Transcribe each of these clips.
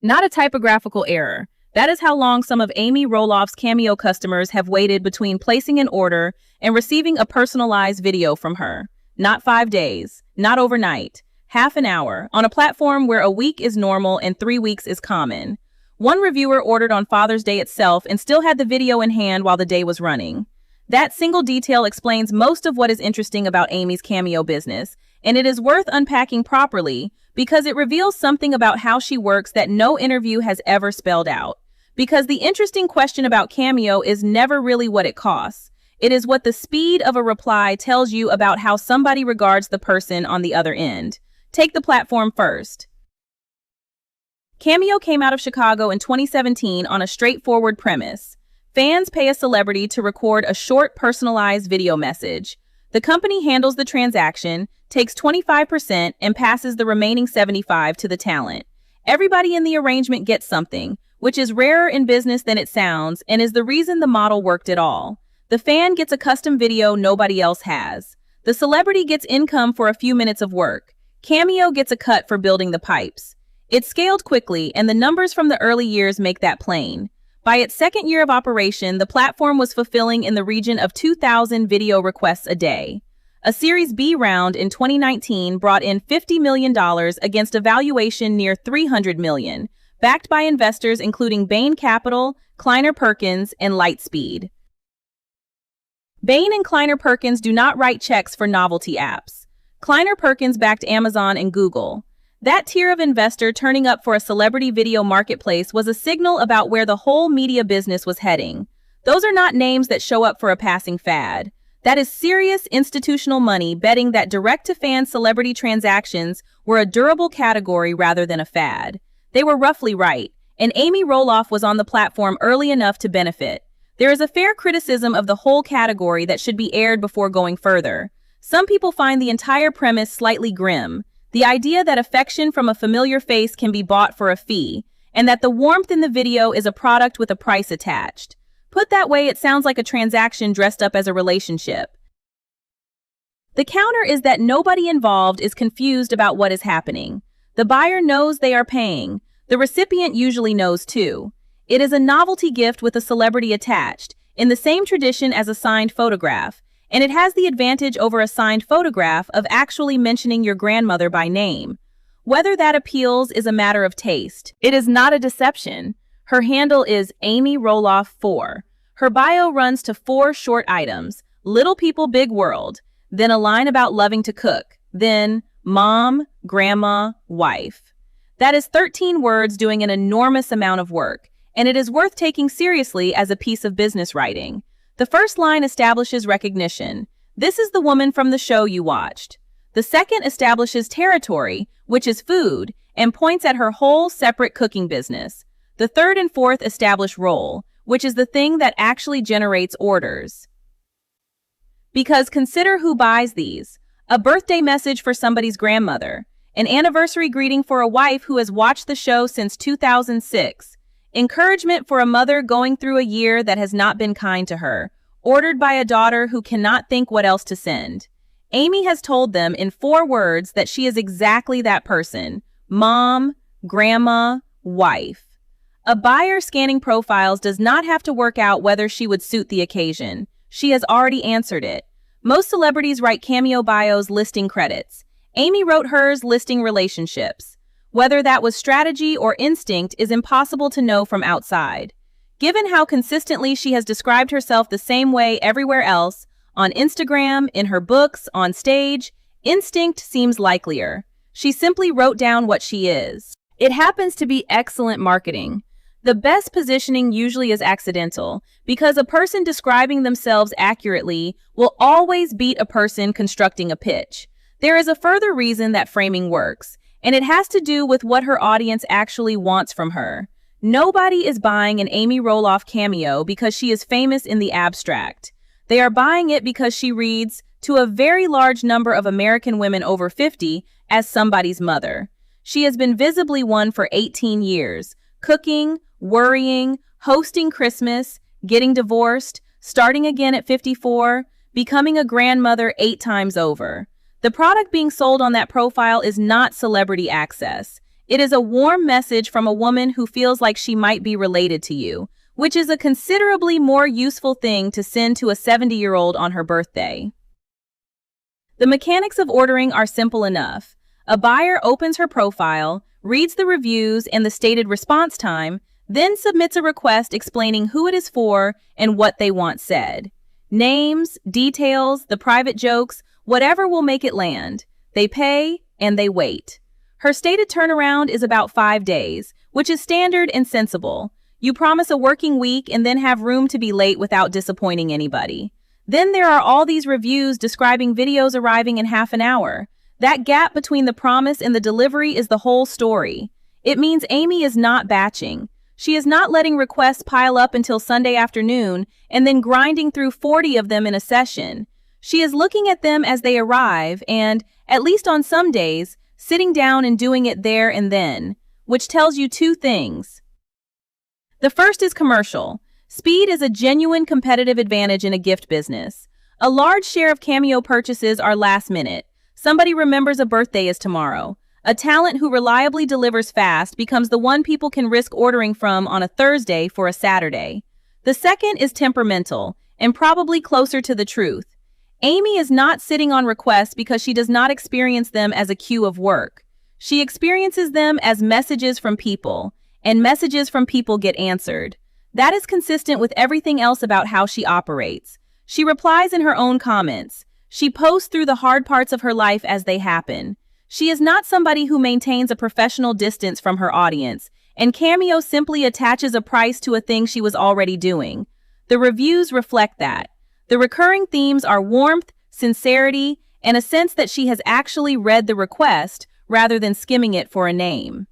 Not a typographical error. That is how long some of Amy Roloff's Cameo customers have waited between placing an order and receiving a personalized video from her. Not 5 days, not overnight, half an hour, on a platform where a week is normal and 3 weeks is common. One reviewer ordered on Father's Day itself and still had the video in hand while the day was running. That single detail explains most of what is interesting about Amy's Cameo business, and it is worth unpacking properly because it reveals something about how she works that no interview has ever spelled out. Because the interesting question about Cameo is never really what it costs. It is what the speed of a reply tells you about how somebody regards the person on the other end. Take the platform first. Cameo came out of Chicago in 2017 on a straightforward premise. Fans pay a celebrity to record a short, personalized video message. The company handles the transaction, takes 25%, and passes the remaining 75% to the talent. Everybody in the arrangement gets something, which is rarer in business than it sounds and is the reason the model worked at all. The fan gets a custom video nobody else has. The celebrity gets income for a few minutes of work. Cameo gets a cut for building the pipes. It scaled quickly, and the numbers from the early years make that plain. By its second year of operation, the platform was fulfilling in the region of 2,000 video requests a day. A Series B round in 2019 brought in $50 million against a valuation near $300 million, backed by investors including Bain Capital, Kleiner, Perkins, and Lightspeed. Bain and Kleiner Perkins do not write checks for novelty apps. Kleiner Perkins backed Amazon and Google. That tier of investor turning up for a celebrity video marketplace was a signal about where the whole media business was heading. Those are not names that show up for a passing fad. That is serious institutional money betting that direct-to-fan celebrity transactions were a durable category rather than a fad. They were roughly right, and Amy Roloff was on the platform early enough to benefit. There is a fair criticism of the whole category that should be aired before going further. Some people find the entire premise slightly grim. The idea that affection from a familiar face can be bought for a fee, and that the warmth in the video is a product with a price attached. Put that way, it sounds like a transaction dressed up as a relationship. The counter is that nobody involved is confused about what is happening. The buyer knows they are paying. The recipient usually knows too. It is a novelty gift with a celebrity attached, in the same tradition as a signed photograph, and it has the advantage over a signed photograph of actually mentioning your grandmother by name. Whether that appeals is a matter of taste. It is not a deception. Her handle is Amy Roloff 4. Her bio runs to 4 short items: little people, big world, then a line about loving to cook, then mom, grandma, wife. That is 13 words doing an enormous amount of work, and it is worth taking seriously as a piece of business writing. The first line establishes recognition. This is the woman from the show you watched. The second establishes territory, which is food, and points at her whole separate cooking business. The third and fourth establish role, which is the thing that actually generates orders. Because consider who buys these. A birthday message for somebody's grandmother. An anniversary greeting for a wife who has watched the show since 2006. Encouragement for a mother going through a year that has not been kind to her. Ordered by a daughter who cannot think what else to send. Amy has told them in 4 words that she is exactly that person. Mom, grandma, wife. A buyer scanning profiles does not have to work out whether she would suit the occasion. She has already answered it. Most celebrities write Cameo bios listing credits. Amy wrote hers listing relationships. Whether that was strategy or instinct is impossible to know from outside. Given how consistently she has described herself the same way everywhere else, on Instagram, in her books, on stage, instinct seems likelier. She simply wrote down what she is. It happens to be excellent marketing. The best positioning usually is accidental, because a person describing themselves accurately will always beat a person constructing a pitch. There is a further reason that framing works, and it has to do with what her audience actually wants from her. Nobody is buying an Amy Roloff cameo because she is famous in the abstract. They are buying it because she reads, to a very large number of American women over 50, as somebody's mother. She has been visibly one for 18 years, cooking, worrying, hosting Christmas, getting divorced, starting again at 54, becoming a grandmother 8 times over. The product being sold on that profile is not celebrity access. It is a warm message from a woman who feels like she might be related to you, which is a considerably more useful thing to send to a 70-year-old on her birthday. The mechanics of ordering are simple enough. A buyer opens her profile, reads the reviews and the stated response time, then submits a request explaining who it is for and what they want said. Names, details, the private jokes, whatever will make it land. They pay and they wait. Her stated turnaround is about 5 days, which is standard and sensible. You promise a working week and then have room to be late without disappointing anybody. Then there are all these reviews describing videos arriving in half an hour. That gap between the promise and the delivery is the whole story. It means Amy is not batching. She is not letting requests pile up until Sunday afternoon and then grinding through 40 of them in a session. She is looking at them as they arrive and, at least on some days, sitting down and doing it there and then, which tells you 2 things. The first is commercial. Speed is a genuine competitive advantage in a gift business. A large share of Cameo purchases are last minute. Somebody remembers a birthday is tomorrow. A talent who reliably delivers fast becomes the one people can risk ordering from on a Thursday for a Saturday. The second is temperamental, and probably closer to the truth. Amy is not sitting on requests because she does not experience them as a queue of work. She experiences them as messages from people, and messages from people get answered. That is consistent with everything else about how she operates. She replies in her own comments. She posts through the hard parts of her life as they happen. She is not somebody who maintains a professional distance from her audience, and Cameo simply attaches a price to a thing she was already doing. The reviews reflect that. The recurring themes are warmth, sincerity, and a sense that she has actually read the request rather than skimming it for a name.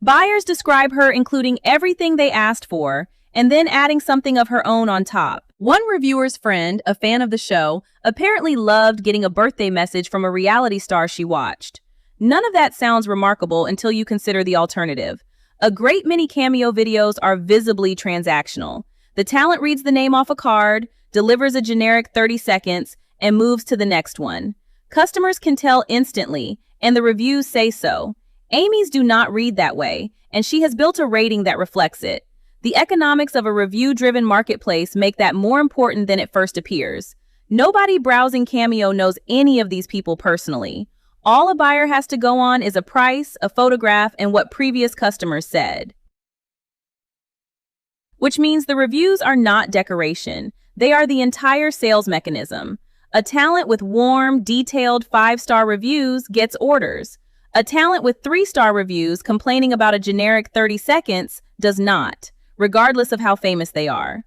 Buyers describe her including everything they asked for and then adding something of her own on top. One reviewer's friend, a fan of the show, apparently loved getting a birthday message from a reality star she watched. None of that sounds remarkable until you consider the alternative. A great many Cameo videos are visibly transactional. The talent reads the name off a card, delivers a generic 30 seconds, and moves to the next one. Customers can tell instantly, and the reviews say so. Amy's do not read that way, and she has built a rating that reflects it. The economics of a review-driven marketplace make that more important than it first appears. Nobody browsing Cameo knows any of these people personally. All a buyer has to go on is a price, a photograph, and what previous customers said. Which means the reviews are not decoration. They are the entire sales mechanism. A talent with warm, detailed 5-star reviews gets orders. A talent with 3-star reviews complaining about a generic 30 seconds does not, regardless of how famous they are.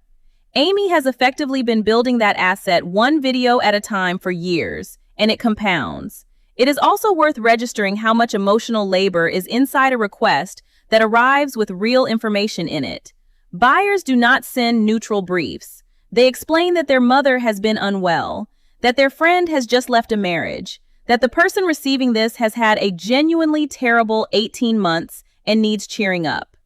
Amy has effectively been building that asset one video at a time for years, and it compounds. It is also worth registering how much emotional labor is inside a request that arrives with real information in it. Buyers do not send neutral briefs. They explain that their mother has been unwell, that their friend has just left a marriage, that the person receiving this has had a genuinely terrible 18 months and needs cheering up.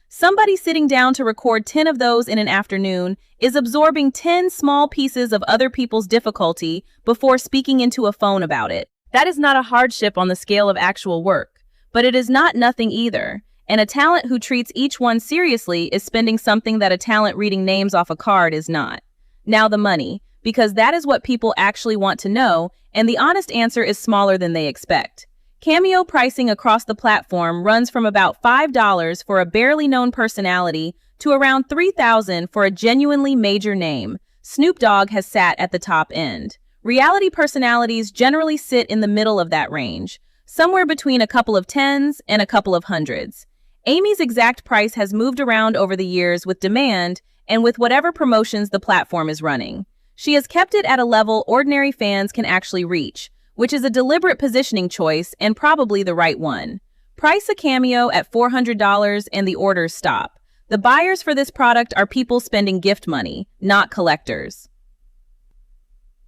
Somebody sitting down to record 10 of those in an afternoon is absorbing 10 small pieces of other people's difficulty before speaking into a phone about it. That is not a hardship on the scale of actual work, but it is not nothing either. And a talent who treats each one seriously is spending something that a talent reading names off a card is not. Now the money, because that is what people actually want to know, and the honest answer is smaller than they expect. Cameo pricing across the platform runs from about $5 for a barely known personality to around $3,000 for a genuinely major name. Snoop Dogg has sat at the top end. Reality personalities generally sit in the middle of that range, somewhere between a couple of tens and a couple of hundreds. Amy's exact price has moved around over the years with demand and with whatever promotions the platform is running. She has kept it at a level ordinary fans can actually reach, which is a deliberate positioning choice and probably the right one. Price a Cameo at $400 and the orders stop. The buyers for this product are people spending gift money, not collectors.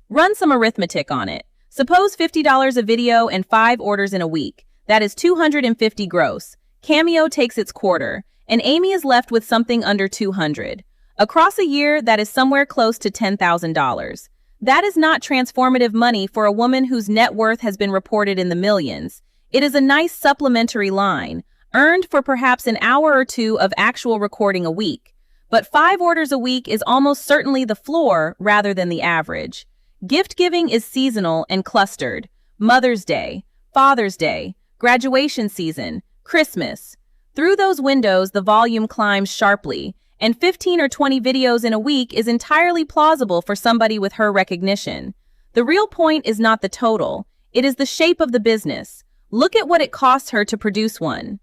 Run some arithmetic on it. Suppose $50 a video and 5 orders in a week. That is $250 gross. Cameo takes its quarter, and Amy is left with something under $200. Across a year, that is somewhere close to $10,000. That is not transformative money for a woman whose net worth has been reported in the millions. It is a nice supplementary line, earned for perhaps an hour or two of actual recording a week. But 5 orders a week is almost certainly the floor rather than the average. Gift giving is seasonal and clustered. Mother's Day, Father's Day, graduation season, Christmas. Through those windows, the volume climbs sharply, and 15 or 20 videos in a week is entirely plausible for somebody with her recognition. The real point is not the total, it is the shape of the business. Look at what it costs her to produce one.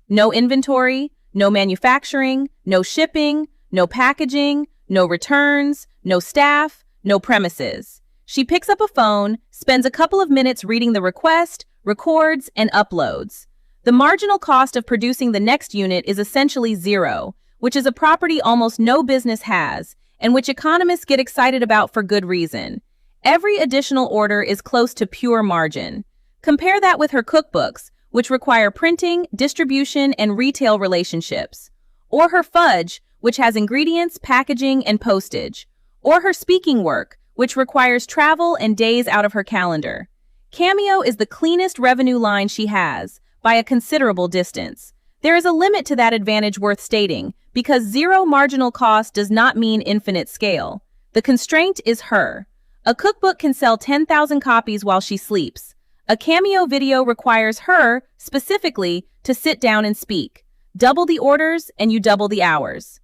No inventory, no manufacturing, no shipping, no packaging, no returns, no staff, no premises. She picks up a phone, spends a couple of minutes reading the request, records, and uploads. The marginal cost of producing the next unit is essentially zero, which is a property almost no business has, and which economists get excited about for good reason. Every additional order is close to pure margin. Compare that with her cookbooks, which require printing, distribution, and retail relationships. Or her fudge, which has ingredients, packaging, and postage. Or her speaking work, which requires travel and days out of her calendar. Cameo is the cleanest revenue line she has, by a considerable distance. There is a limit to that advantage worth stating, because zero marginal cost does not mean infinite scale. The constraint is her. A cookbook can sell 10,000 copies while she sleeps. A Cameo video requires her, specifically, to sit down and speak. Double the orders, and you double the hours.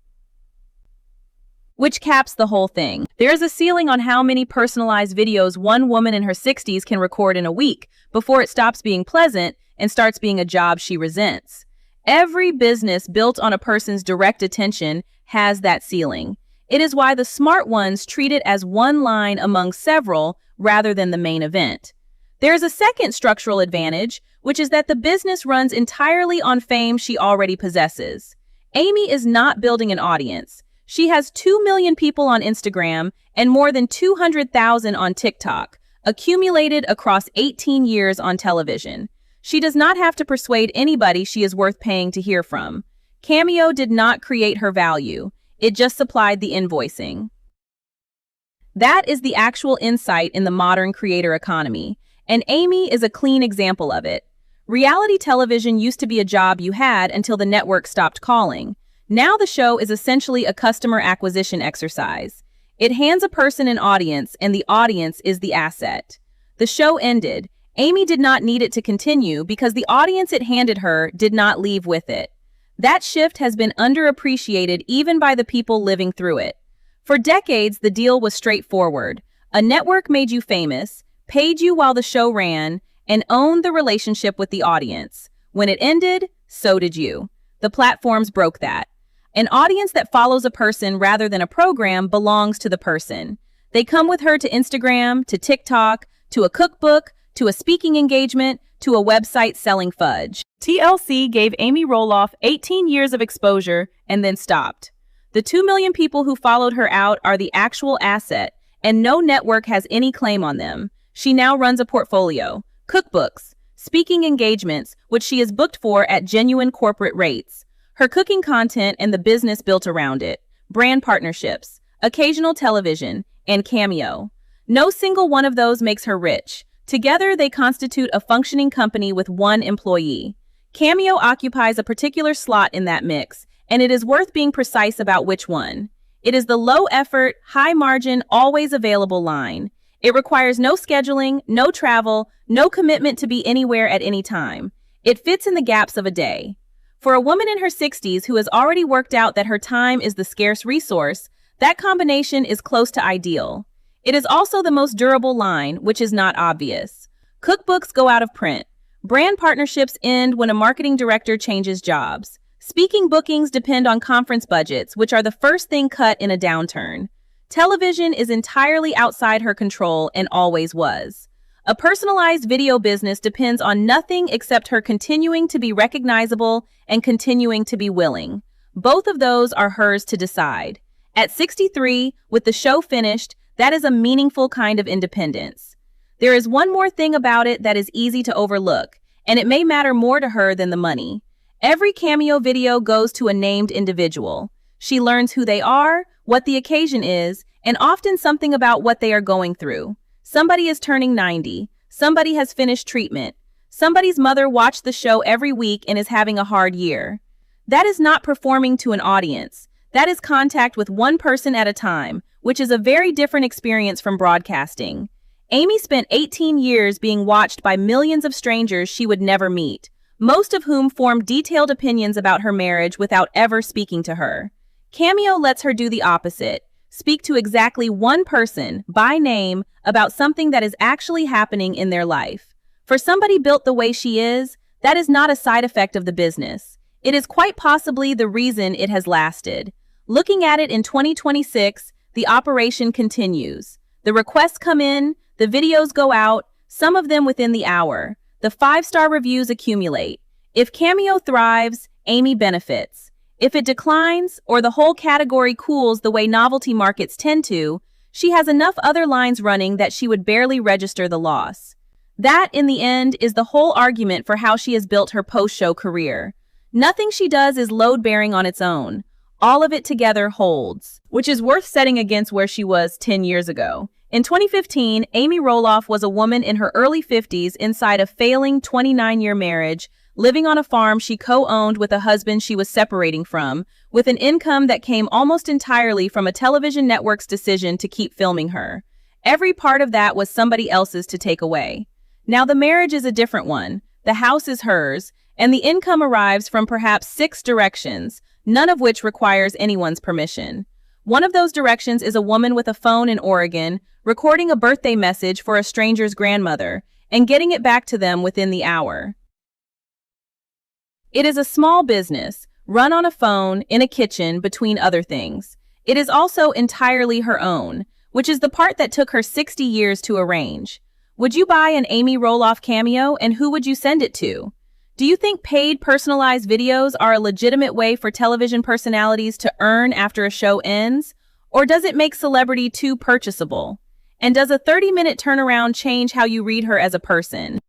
Which caps the whole thing. There is a ceiling on how many personalized videos one woman in her 60s can record in a week before it stops being pleasant and starts being a job she resents. Every business built on a person's direct attention has that ceiling. It is why the smart ones treat it as one line among several rather than the main event. There is a second structural advantage, which is that the business runs entirely on fame she already possesses. Amy is not building an audience. She has 2 million people on Instagram and more than 200,000 on TikTok, accumulated across 18 years on television. She does not have to persuade anybody she is worth paying to hear from. Cameo did not create her value. It just supplied the invoicing. That is the actual insight in the modern creator economy, and Amy is a clean example of it. Reality television used to be a job you had until the network stopped calling. Now the show is essentially a customer acquisition exercise. It hands a person an audience, and the audience is the asset. The show ended. Amy did not need it to continue because the audience it handed her did not leave with it. That shift has been underappreciated even by the people living through it. For decades, the deal was straightforward. A network made you famous, paid you while the show ran, and owned the relationship with the audience. When it ended, so did you. The platforms broke that. An audience that follows a person rather than a program belongs to the person. They come with her to Instagram, to TikTok, to a cookbook, to a speaking engagement, to a website selling fudge. TLC gave Amy Roloff 18 years of exposure and then stopped. The 2 million people who followed her out are the actual asset, and no network has any claim on them. She now runs a portfolio, cookbooks, speaking engagements, which she is booked for at genuine corporate rates, her cooking content and the business built around it, brand partnerships, occasional television, and Cameo. No single one of those makes her rich. Together, they constitute a functioning company with one employee. Cameo occupies a particular slot in that mix, and it is worth being precise about which one. It is the low-effort, high-margin, always-available line. It requires no scheduling, no travel, no commitment to be anywhere at any time. It fits in the gaps of a day. For a woman in her 60s who has already worked out that her time is the scarce resource, that combination is close to ideal. It is also the most durable line, which is not obvious. Cookbooks go out of print. Brand partnerships end when a marketing director changes jobs. Speaking bookings depend on conference budgets, which are the first thing cut in a downturn. Television is entirely outside her control and always was. A personalized video business depends on nothing except her continuing to be recognizable and continuing to be willing. Both of those are hers to decide. At 63, with the show finished, that is a meaningful kind of independence. There is one more thing about it that is easy to overlook, and it may matter more to her than the money. Every Cameo video goes to a named individual. She learns who they are, what the occasion is, and often something about what they are going through. Somebody is turning 90. Somebody has finished treatment. Somebody's mother watched the show every week and is having a hard year. That is not performing to an audience. That is contact with one person at a time, which is a very different experience from broadcasting. Amy spent 18 years being watched by millions of strangers she would never meet, most of whom formed detailed opinions about her marriage without ever speaking to her. Cameo lets her do the opposite, speak to exactly one person, by name, about something that is actually happening in their life. For somebody built the way she is, that is not a side effect of the business. It is quite possibly the reason it has lasted. Looking at it in 2026, the operation continues. The requests come in, the videos go out, some of them within the hour. The 5-star reviews accumulate. If Cameo thrives, Amy benefits. If it declines, or the whole category cools the way novelty markets tend to, she has enough other lines running that she would barely register the loss. That, in the end, is the whole argument for how she has built her post-show career. Nothing she does is load-bearing on its own. All of it together holds, which is worth setting against where she was 10 years ago. In 2015, Amy Roloff was a woman in her early 50s inside a failing 29-year marriage, living on a farm she co-owned with a husband she was separating from, with an income that came almost entirely from a television network's decision to keep filming her. Every part of that was somebody else's to take away. Now the marriage is a different one, the house is hers, and the income arrives from perhaps 6 directions, none of which requires anyone's permission. One of those directions is a woman with a phone in Oregon, recording a birthday message for a stranger's grandmother, and getting it back to them within the hour. It is a small business, run on a phone, in a kitchen, between other things. It is also entirely her own, which is the part that took her 60 years to arrange. Would you buy an Amy Roloff cameo, and who would you send it to? Do you think paid personalized videos are a legitimate way for television personalities to earn after a show ends? Or does it make celebrity too purchasable? And does a 30-minute turnaround change how you read her as a person?